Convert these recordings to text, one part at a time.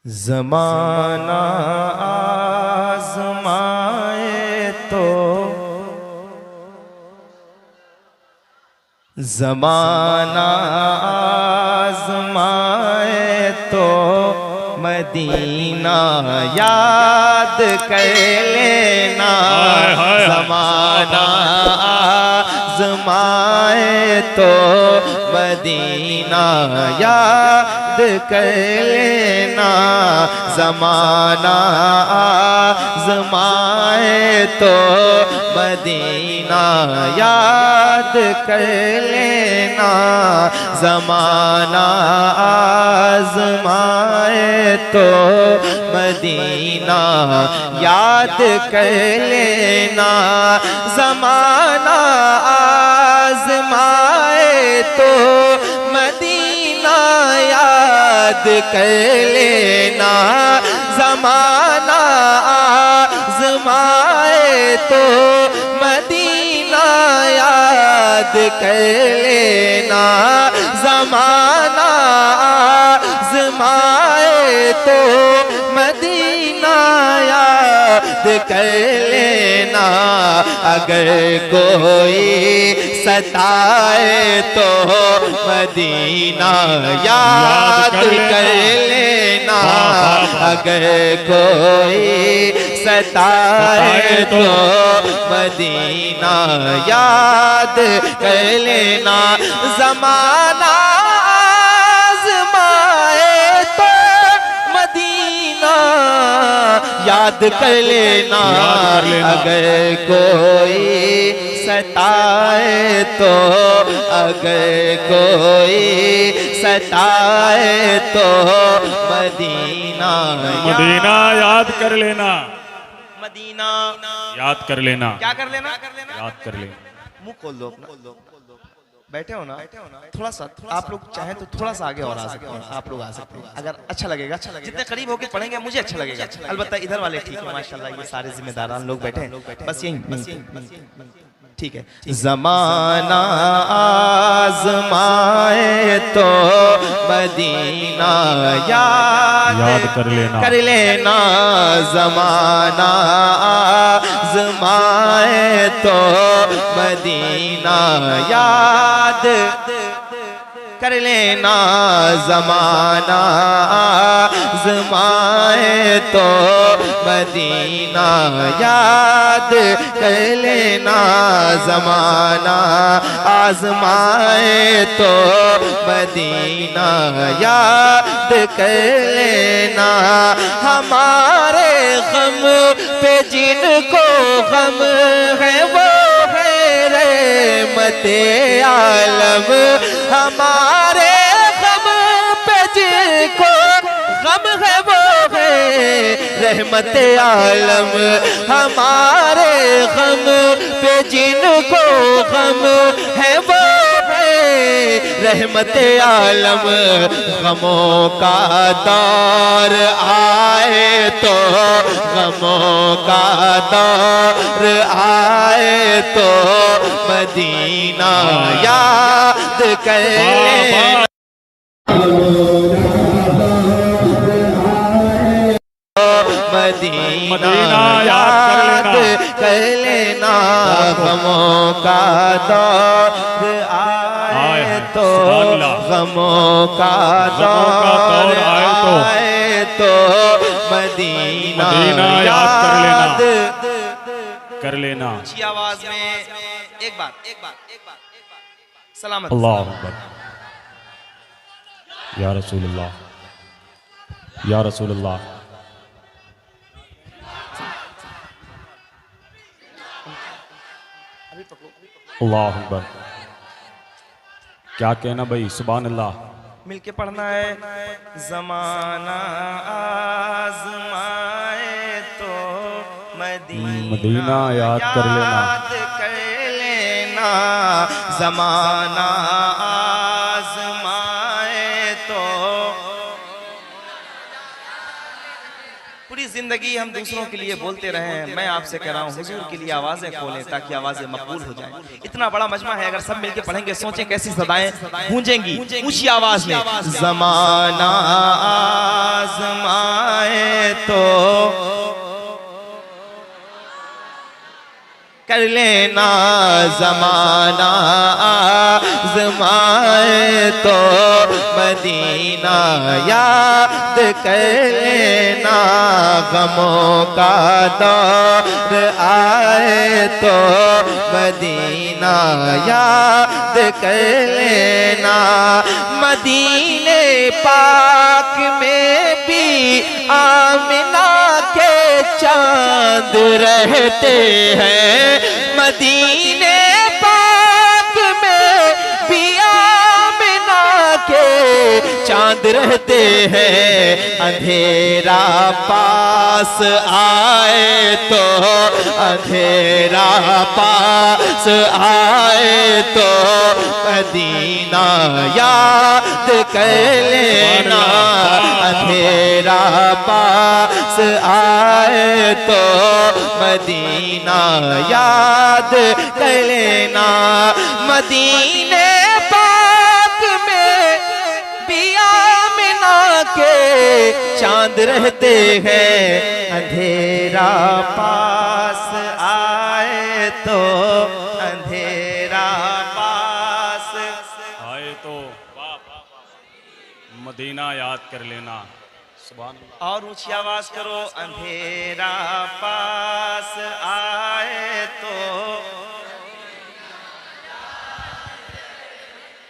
ज़माना आज़माए तो ज़माना आज़माए तो मदीना याद कर लेना। ज़माना आज़माए तो मदीना याद कर लेना। ज़माना आज़माए तो मदीना याद कर लेना। ज़माना आज़माए तो मदीना याद कर लेना। ज़माना आज़माए तो मदीना याद कर लेना। ज़माना आज़माए तो मदीना याद कर लेना। ज़माना आज़माए तो मदीना याद कर लेना। अगर कोई सताए तो मदीना याद कर लेना। अगर कोई सताए तो मदीना याद कर लेना। ज़माना आज़माए तो मदीना याद कर लेना। अगर कोई सताए तो अगर कोई सताए तो मदीना याद कर लेना। मदीना याद कर लेना। क्या कर लेना? याद कर लेना। मुंह खोल दो अपना। बैठे हो ना? थोड़ा सा आप लोग चाहें तो थोड़ा सा आगे और आ सकते हैं। आप लोग आ सकते हैं अगर अच्छा लगेगा। जितने करीब होके पढ़ेंगे मुझे अच्छा लगेगा। अलबत्ता इधर वाले ठीक है माशाल्लाह, ये सारे जिम्मेदारान लोग बैठे हैं। बस यही ठीक है। ज़माना आज़माए तो मदीना याद कर लेना। ज़माना आज़माए तो मदीना याद कर लेना। ज़माना आज़माए तो मदीना याद कर लेना। ज़माना आज़माए तो मदीना याद कर लेना। हमारे गम पे जिनको गम है वो है रहमते आलम। हमारे गम पे जिनको गम है वो है रहमते आलम। हमारे गम पे जिनको गम है वो है रहमते आलम। गमों का दौर आए तो गमों का दौर आए तो मदीना याद कर लेना। मदीना याद कर लेना। गमों का दौर आए तो गमों का दौर आए तो मदीना याद कर लेना। अच्छी आवाज में एक बार सलामत। अल्लाह अकबर। या रसूलुल्लाह या रसूलुल्लाह। अल्लाह अकबर। क्या कहना भाई, सुभान अल्लाह। मिलके पढ़ना है। ज़माना आज़माए तो मदीना याद कर लेना। ज़माना आज़माए तो पूरी जिंदगी हम दूसरों के लिए बोलते रहे। मैं आपसे कह रहा हूँ हुजूर के लिए आवाजें खोलें ताकि आवाजें मकबूल हो जाएं। इतना बड़ा मजमा है, अगर सब मिलके पढ़ेंगे सोचें कैसी सदाएं गूंजेंगी ऊंची आवाज में। ज़माना आज़मा तो कर लेना ज़माना आज़माए तो मदीना याद कर लेना, गमों का दौर आए तो मदीना याद कर लेना। मदीने पाक में भी आमिना के चांद रहते हैं, मदीने पाक में भी आमिना के चांद रहते हैं। अंधेरा पास आए तो, अंधेरा पास आए तो मदीना याद कर लेना, अंधेरा पास आए तो मदीना याद कर लेना। मदीने पाक में भी आमिना के चांद रहते हैं, अंधेरा पास आए तो, अंधेरा पास आए तो मदीना याद कर लेना। सुभान अल्लाह। और ऊंची आवाज करो, अंधेरा पास आए तो।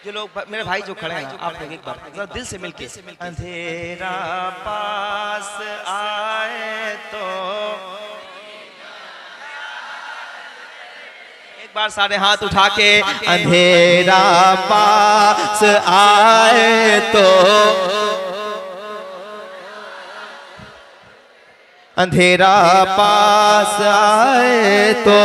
जो लोग मेरे भाई जो खड़े हैं, आप लोग एक बार जरा दिल से मिलके, अंधेरा पास आए तो। एक बार सारे हाथ उठा के, अंधेरा पास आए तो, अंधेरा पास आए तो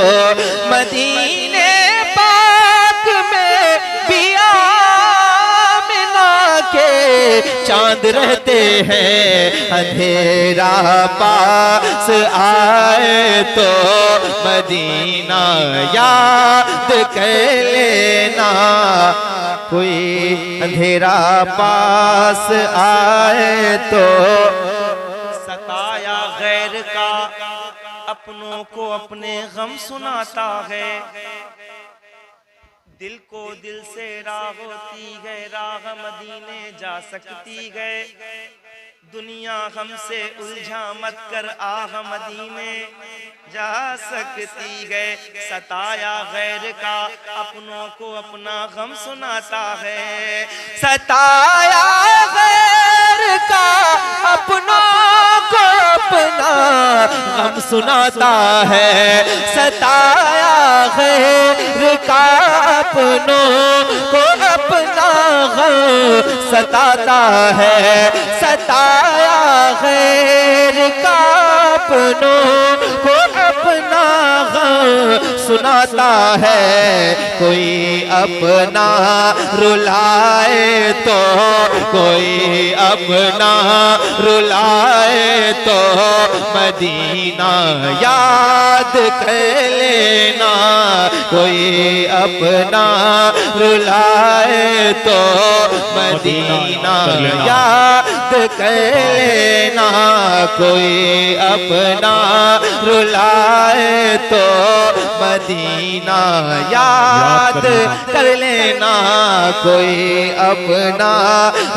मदीने पाक में भी आमिना के चांद रहते हैं। अंधेरा पास आए तो मदीना याद कर लेना। कोई अंधेरा पास आए तो सताया गैर का अपनों को अपने गम सुनाता है। दिल को दिल से राह होती है, राह मदीने जा सकती है। दुनिया हमसे उलझा मत कर, आह मदीने जा सकती है। सताया गैर का अपनों को अपना गम सुनाता है। सताया गैर का अपनों को अपना गम सुनाता है। सताया गैर का अपनों को अपना गम सताता है। सताया गैर का अपनों को अपना गम सुनाता है। कोई अपना रुलाए तो, कोई अपना रुलाए तो मदीना याद कर लेना। कोई अपना रुलाए तो मदीना याद कर लेना। कोई अपना रुलाए तो मदीना याद कर लेना। कोई अपना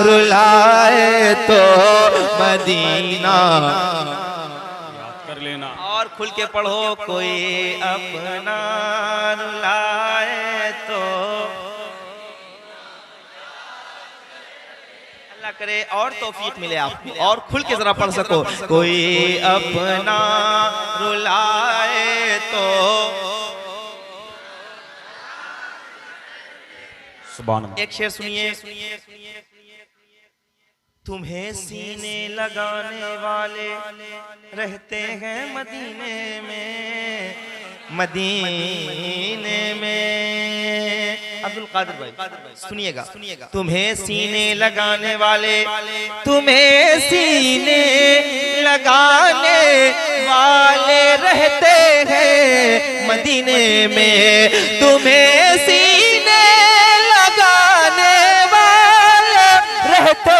रुलाए तो मदीना याद कर लेना। और खुल के पढ़ो, कोई अपना रुलाए तो। अल्लाह करे और तौफीक मिले आपको, और खुल के जरा पढ़ सको। कोई अपना रुलाए तो। सुभान अल्लाह। एक शेर सुनिए। तुम्हें सीने लगाने वाले रहते हैं मदीने में, मदीने में। अब्दुल कादिर भाई सुनिएगा, तुम्हें सीने लगाने वाले, तुम्हें सीने लगाने वाले रहते हैं मदीने में। तुम्हें सीने लगाने वाले रहते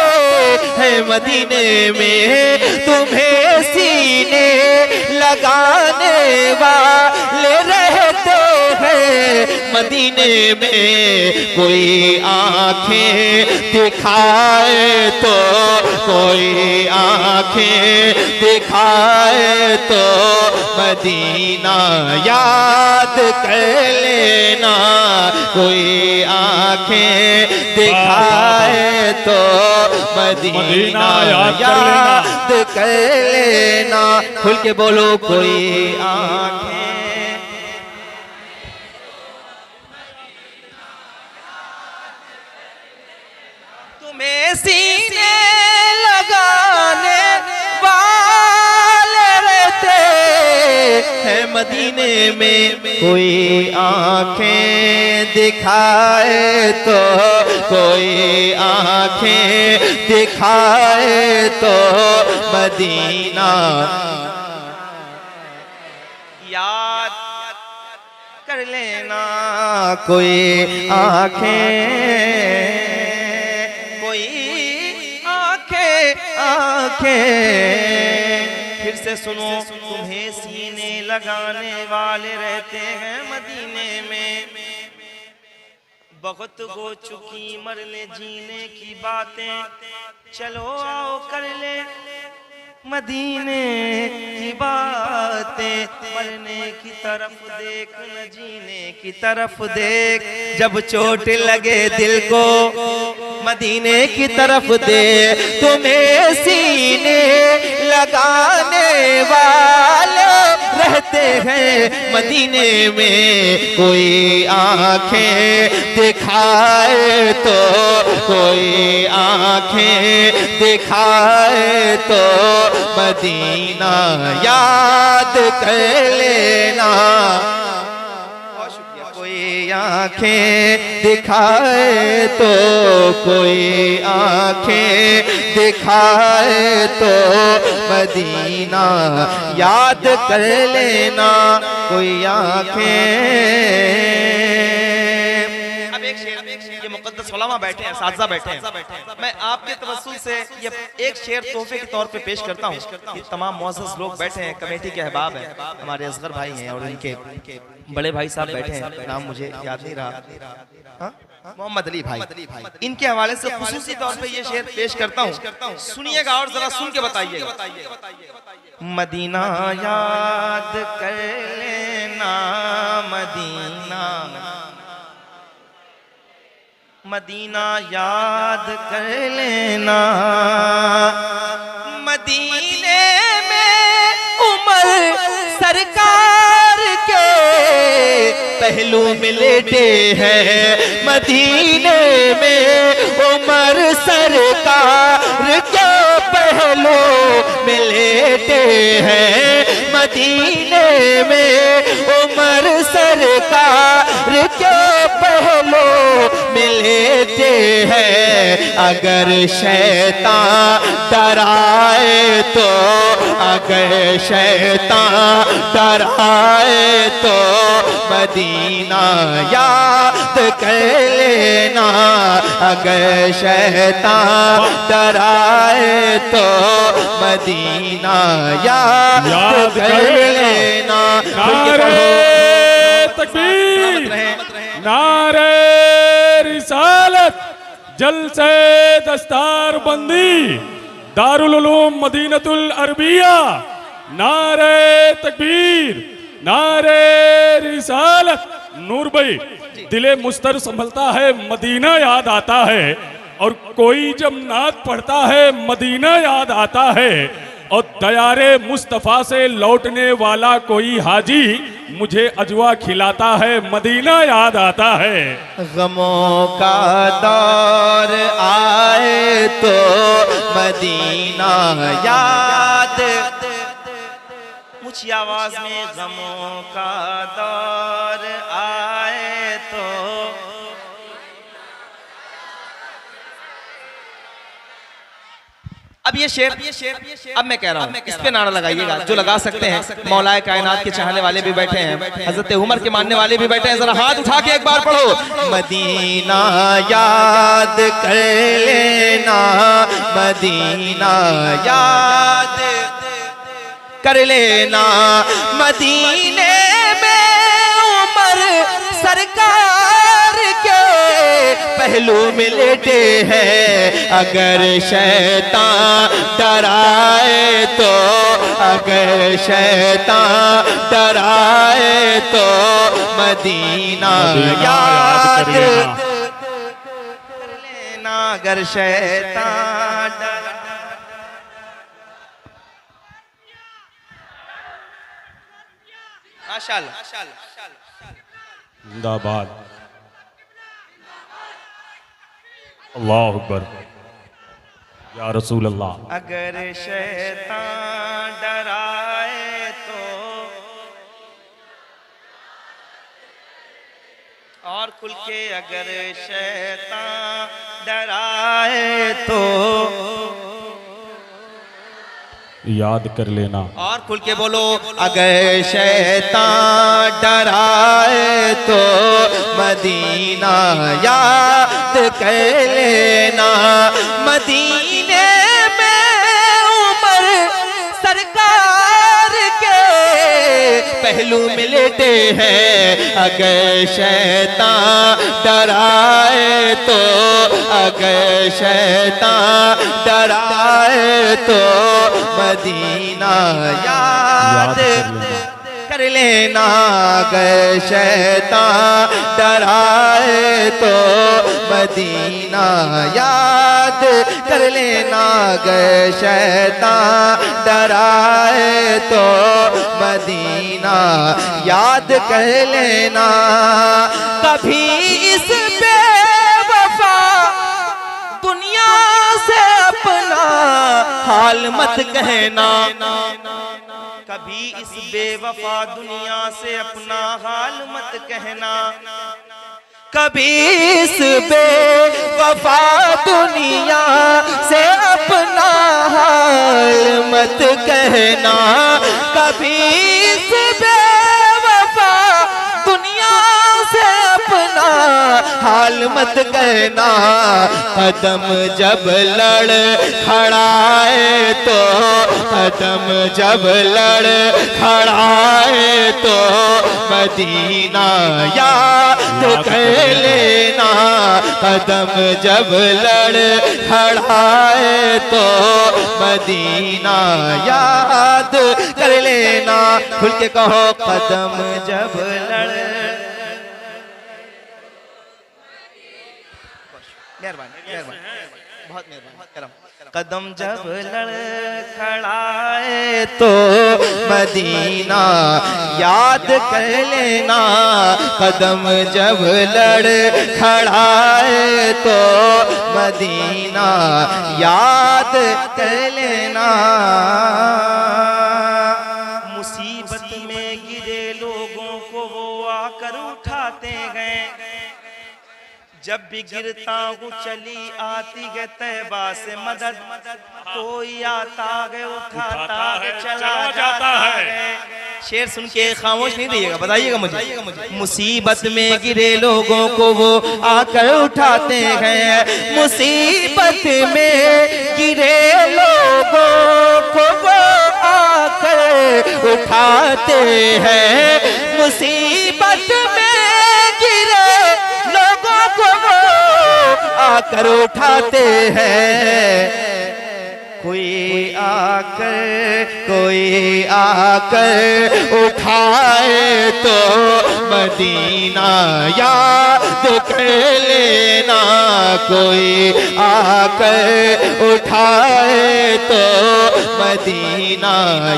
हैं मदीने में। तुम्हें लगाने वाले रहते हैं मदीने में। कोई आंखें दिखाए तो, कोई आंखें दिखाए तो मदीना याद कर लेना। कोई आंखें दिखाए तो मदीना याद कर लेना। खुल के बोलो, कोई आंखें तुम्हें सीने लगाने वाले रहते हैं मदीने में। कोई आंखें दिखाए तो, कोई आंखें दिखाए तो मदीना याद कर लेना। कोई आंखें, फिर से सुनो, तुम्हें सीने लगाने वाले रहते हैं मदीने में। बहुत हो चुकी मरने जीने की बातें, चलो आओ कर ले मदीने की बातें। मरने की तरफ देख न जीने की तरफ देख, जब चोट लगे दिल को मदीने की तरफ दे। तुम्हें सीने लगाने वाले रहते हैं मदीने में। कोई आंखें दिखाए तो, कोई आंखें दिखाए तो मदीना याद कर लेना। बहुत शुक्रिया। कोई आंखें दिखाए तो, कोई आंखें दिखाए तो मदीना याद कर लेना। कोई आंखें। ये मुकद्दस उलमा बैठे हैं, साज़ा बैठे हैं, मैं आपके तवस्सुल से ये एक शेर तोहफे के तौर पे पेश करता हूँ। ये तमाम मुअज़्ज़ज़ लोग बैठे हैं, कमेटी के अहबाब हैं, हमारे असगर भाई हैं और इनके बड़े भाई साहब बैठे हैं, नाम मुझे याद नहीं रहा, मोहम्मद अली भाई। इनके हवाले से खुसूसी तौर पे ये शेर पेश करता हूँ, सुनिएगा और जरा सुन के बताइएगा। मदीना याद कर लेना, मदीना मदीना याद कर लेना। मदीने में उमर सरकार के पहलू में लेटे हैं। मदीने में उमर सरकार के पहलू में लेटे हैं। मदीने में उमर सरकार के पहलू मिलते हैं। अगर शैतान डराए तो, अगर शैतान डराए तो मदीना याद कर लेना। अगर शैतान डराए तो मदीना याद कर लेना। तकबीर, नारे रिसालत, जलसे दस्तार बंदी, दारुल उलूम मदीनतुल अरबिया। नारे तकबीर, नारे रिसालत। नूर भाई, दिले मुस्तर संभलता है, मदीना याद आता है। और कोई जब नात पढ़ता है मदीना याद आता है। और दयारे मुस्तफ़ा से लौटने वाला कोई हाजी मुझे अजवा खिलाता है, मदीना याद आता है। गमों का दौर आए तो मदीना याद, ऊंची आवाज में गमों का दौर आए तो। अब ये शेर अब मैं कह रहा हूँ, इस पे नारा लगाइएगा जो लगा सकते हैं। मौलाए कायनात के चाहने वाले भी बैठे हैं, हजरत उमर के मानने वाले भी बैठे हैं, जरा हाथ उठा के एक बार पढ़ो। मदीना याद कर लेना, मदीना याद कर लेना। मदीने में उमर सरकार के पहलू में लेटे हैं, अगर शैतान डराए तो, अगर शैतान डराए तो मदीना याद कर लेना, अगर शैतान माशाअल्लाह। जिंदाबाद, अल्लाह अकबर, या रसूल अल्लाह। अगर शैतान डराए तो, और खुल के अगर शैतान डराए तो याद कर लेना, और खुल के बोलो, अगर शैतान डराए तो मदीना याद कर लेना। मदीने में उमर सरकार के पहलू में लेटे हैं, अगर शैतान डराए तो, अगर शैतान डराए तो मदीना याद कर लेना। अगर शैतान डराए तो मदीना याद कर लेना, अगर शैतान डराए तो मदीना याद कर लेना। कभी इस बेवफा दुनिया से अपना हाल मत कहना, कभी इस बेवफा दुनिया से अपना हाल मत कहना, कभी इस बेवफा दुनिया से अपना हाल मत कहना, कभी इस बेवफा दुनिया से अपना हाल मत कहना। कदम जब लड़ खड़ाए तो, कदम जब लड़ खड़ाए तो मदीना याद कर लेना। कदम जब लड़ खड़ाए तो मदीना याद कर लेना। खुल के कहो, कदम जब लड़, मेहरबानी बहुत मेहरबानी, कदम जब लड़ खड़ाए तो मदीना याद कर लेना। कदम जब लड़ खड़ाए तो मदीना याद कर लेना। मुसीबत में गिरे लोगों को वो आकर उठाते गए, जब भी गिरता हूँ चली आती है तैबा से मदद, कोई आता है उठाता है चला जाता है। शेर सुन के खामोश नहीं रहिएगा, बताइएगा मुझे। मुसीबत में गिरे लोगों को वो आकर उठाते हैं, मुसीबत में गिरे लोगों को वो आकर उठाते हैं, मुसीबत में गिरे लोगों को वो आकर उठाते हैं। कोई आकर उठाए तो मदीना याद कर लेना। कोई आकर उठाए तो मदीना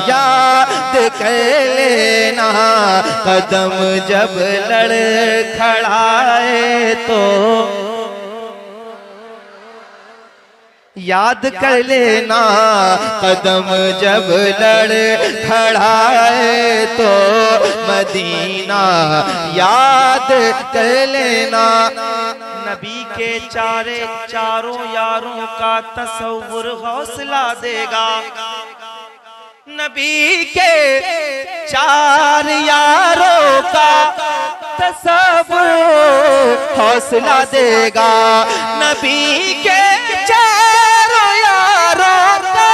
याद कर लेना। कदम जब लड़ खड़ाए तो याद कर लेना। कदम जब लड़ खड़ाए तो मदीना याद कर लेना। नबी के चारों यारों का तसव्वुर हौसला देगा, नबी के चार यारों का तसव्वुर हौसला देगा, नबी के चारों यारों का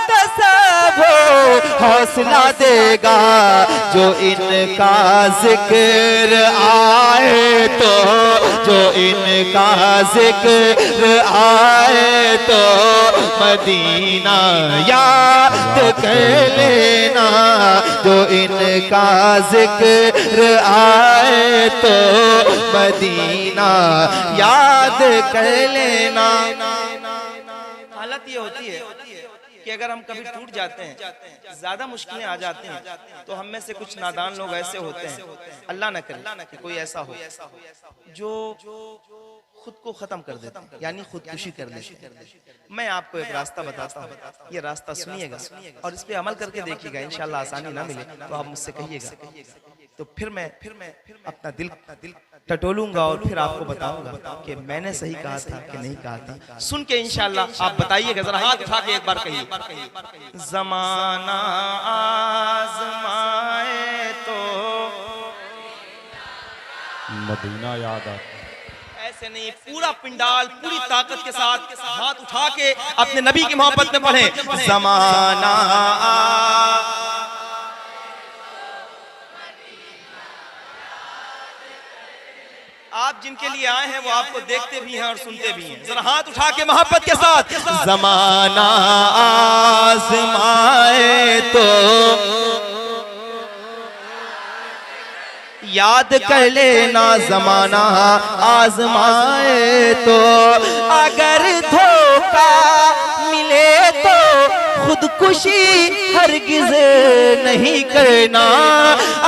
तसव्वुर हौसला देगा। जो इनका जिक्र आए तो, जो इनका जिक्र आए तो मदीना याद कर लेना। जो इनका जिक्र आए तो मदीना याद कर लेना। हालत ये होती है कि अगर हम कभी टूट जाते हैं, ज्यादा मुश्किलें आ जाती हैं, तो हम में से कुछ नादान लोग ऐसे होते हैं, अल्लाह न करे कि कोई ऐसा हो जो खुद को खत्म कर देते हैं, यानी खुदकुशी कर लेते हैं। मैं आपको एक रास्ता बताता हूँ, ये रास्ता सुनिएगा और इस पे अमल करके देखिएगा। इंशाल्लाह आसानी ना मिले तो आप मुझसे कहिएगा, तो फिर मैं अपना दिल टटोलूंगा और फिर आपको बताऊंगा कि मैंने सही कहा था कि नहीं कहा था। सुन के इंशाल्लाह आप बताइएगा, जरा हाथ उठा के एक बार कहिए। ज़माना आज़माए तो मदीना याद आता। ऐसे नहीं, पूरा पिंडाल पूरी ताकत के साथ हाथ उठा के अपने नबी की मोहब्बत में पढ़े। ज़माना आप जिनके लिए आए हैं वो आपको देखते भी हैं और सुनते भी हैं। जरा हाथ उठा के मोहब्बत के साथ। ज़माना आज़माए तो याद कर लेना। ज़माना आज़माए तो अगर धोखा मिले तो खुदकुशी हरगिज़ नहीं करना।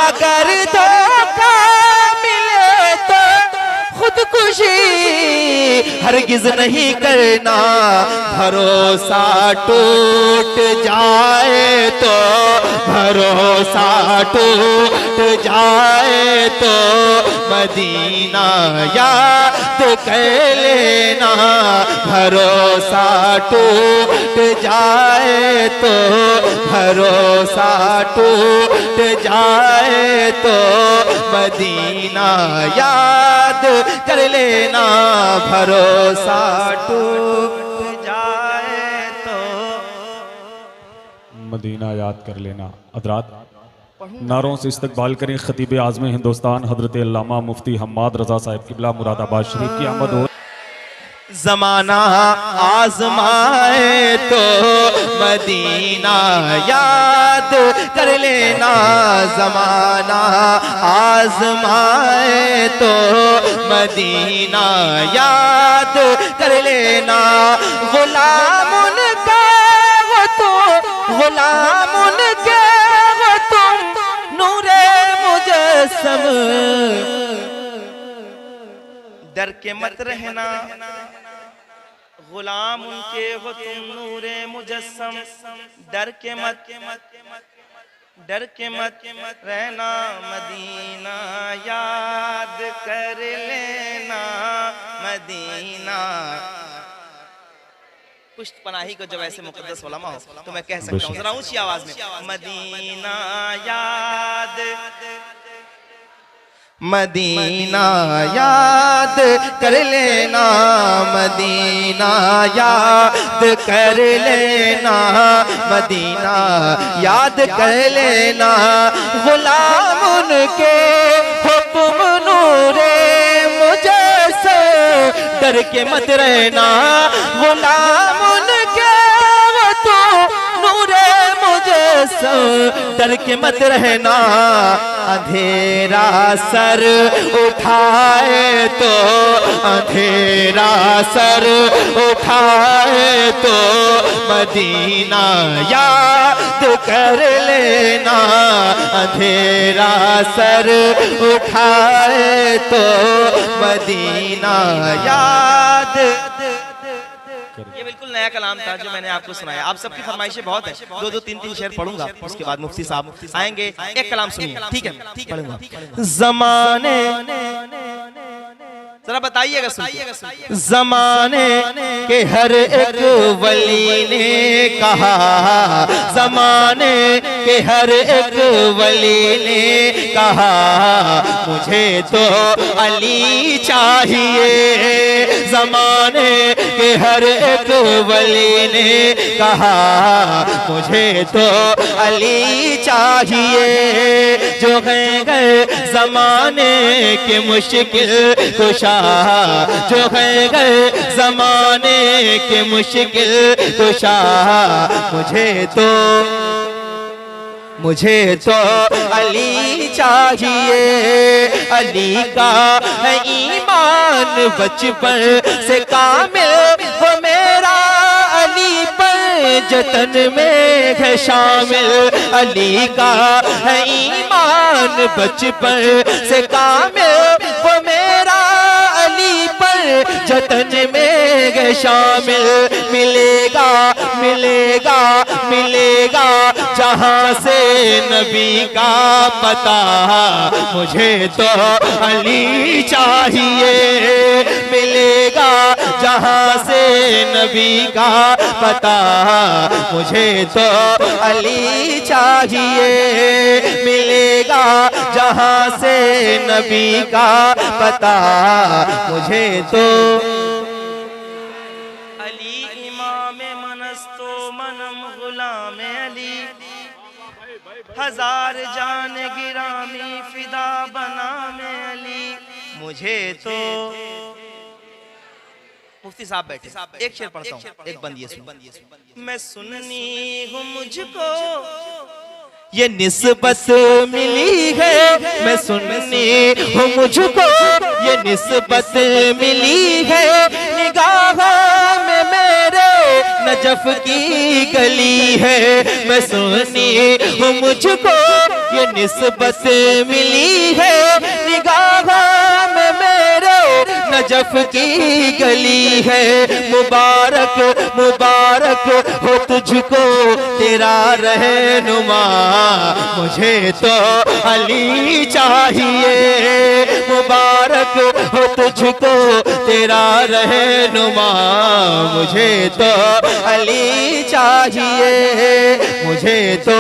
अगर धोखा मिले तो खुदकुशी हरगिज़ नहीं करना। भरोसा टूट जाए तो, भरोसा टूट जाए तो मदीना याद कर लेना। भरोसा टूट जाए तो, भरोसा टूट जाए तो मदीना याद कर लेना। भरोसा टूट जाए तो मदीना याद कर लेना। हज़रात नारों से इस्तकबाल करें खतीब आज़म हिंदुस्तान हज़रत अल्लामा मुफ्ती हम्माद रज़ा साहिब क़िबला मुरादाबाद शरीफ की आमद हो। ज़माना आज़माए तो मदीना याद कर लेना। ज़माना आज़माए तो मदीना याद कर लेना। गुलाम उनका वो तो, गुलाम उनके वो तुम, नूरे मुजस्सम। डर के मत रहना, गुलाम उनके हो तुम नूरे मुजस्सम। डर के मत, डर के मत रहना। मदीना याद कर लेना। मदीना पुश्त पनाही को जब ऐसे मुकद्दस उलमा हो तो मैं कह सकता हूँ जरा ऊंची आवाज में, मदीना याद, मदीना याद कर लेना। मदीना याद कर लेना। मदीना याद कर लेना। गुलाम उनके हुक्म नूरे मुझसे, डर के मत रहना। गुलाम उनके वो तो नूरे मुझसे, डर के मत रहना। अंधेरा सर उठाए तो, अंधेरा सर उठाए तो मदीना याद कर लेना। अंधेरा सर उठाए तो मदीना याद। ये बिल्कुल नया कलाम था जो मैंने आपको सुनाया। आप सबकी फरमाइशें बहुत है, दो दो तीन तीन शेर पढ़ूंगा, उसके बाद मुफ्ती साहब आएंगे। एक कलाम सुनिए, ठीक है? पढ़ूंगा। ज़माने, जरा बताइएगा, सुनिए। ज़माने के हर एक वली ने कहा, ज़माने के हर एक वली ने कहा मुझे तो अली चाहिए। ज़माने के हर एक वली ने कहा मुझे तो अली चाहिए। जो गए ज़माने के मुश्किल कुशा, जो गए ज़माने के मुश्किल कुशा, मुझे तो अली चाहिए। अली का है ईमान बचपन से कामिल, वो मेरा अली पर जतन में है शामिल। अली का है ईमान बचपन से कामिल, वो मेरा अली पर जतन में है शामिल। मिलेगा मिलेगा मिलेगा जहाँ से नबी का पता, मुझे तो अली चाहिए। मिलेगा जहाँ से नबी का पता, मुझे तो अली चाहिए। मिलेगा जहाँ से नबी का पता, मुझे तो अली इमाम मनस्तो मनम गुलाम अली, हजार जान गिरामी फिदा बना में अली। मुझे तो मुफ्ती साहब बैठे, एक शेर पढ़ता हूँ, एक बंद ये सुनो। मैं सुननी हूँ मुझको ये निस्बत मिली है, मैं सुननी हूँ मुझको ये निस्बत मिली है। निगाहों में मेरे नजफ की गली है, मैं सुननी हूँ मुझको ये निस्बत मिली है। निगाहों में मेरे नजफ की गली है। मुबारक मुबारक हो तुझको तेरा रहनुमा, मुझे तो अली चाहिए। मुबारक हो तुझको तेरा रहनुमा, मुझे तो अली चाहिए। मुझे तो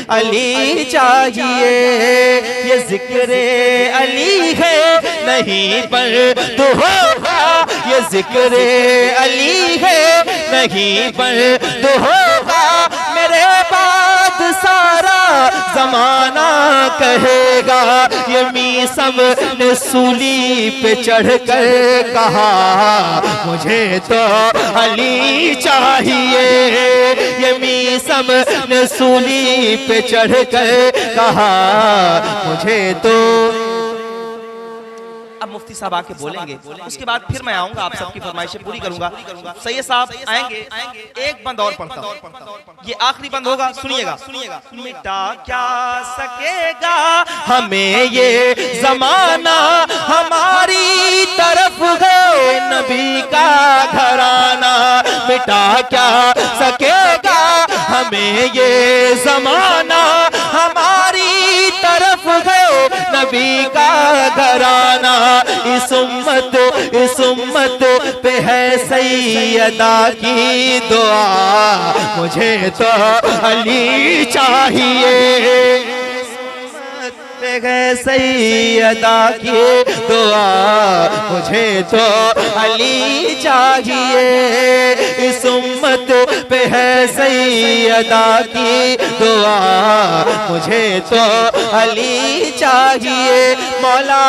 अली चाहिए। ये जिक्र अली है नहीं पर तो होगा, ये जिक्र अली है नहीं पर तो होगा। मेरे बाद सारा जमाना कहेगा, ये मीसम ने सूली पे चढ़कर कहा मुझे तो अली चाहिए। ये मीसम ने सूली पे चढ़कर कहा मुझे तो। अब मुफ्ती साहब आके बोलेंगे, उसके बाद फिर मैं आऊंगा, आप सबकी फरमाइशें पूरी करूंगा। सैयद साहब आएंगे, एक बंद और पढ़ता हूं, ये आखिरी बंद होगा, सुनिएगा। मिटा क्या सकेगा हमें ये जमाना, हमारी तरफ है नबी का घराना। मिटा क्या सकेगा हमें ये जमाना, हमारी तरफ है नबी का घराना। इस उम्मत पे है सैयदा की दुआ, मुझे तो अली चाहिए। सैयदा की दुआ, मुझे तो अली चाहिए। इस उम्मत पे है सैयदा की दुआ, मुझे तो अली चाहिए। मौला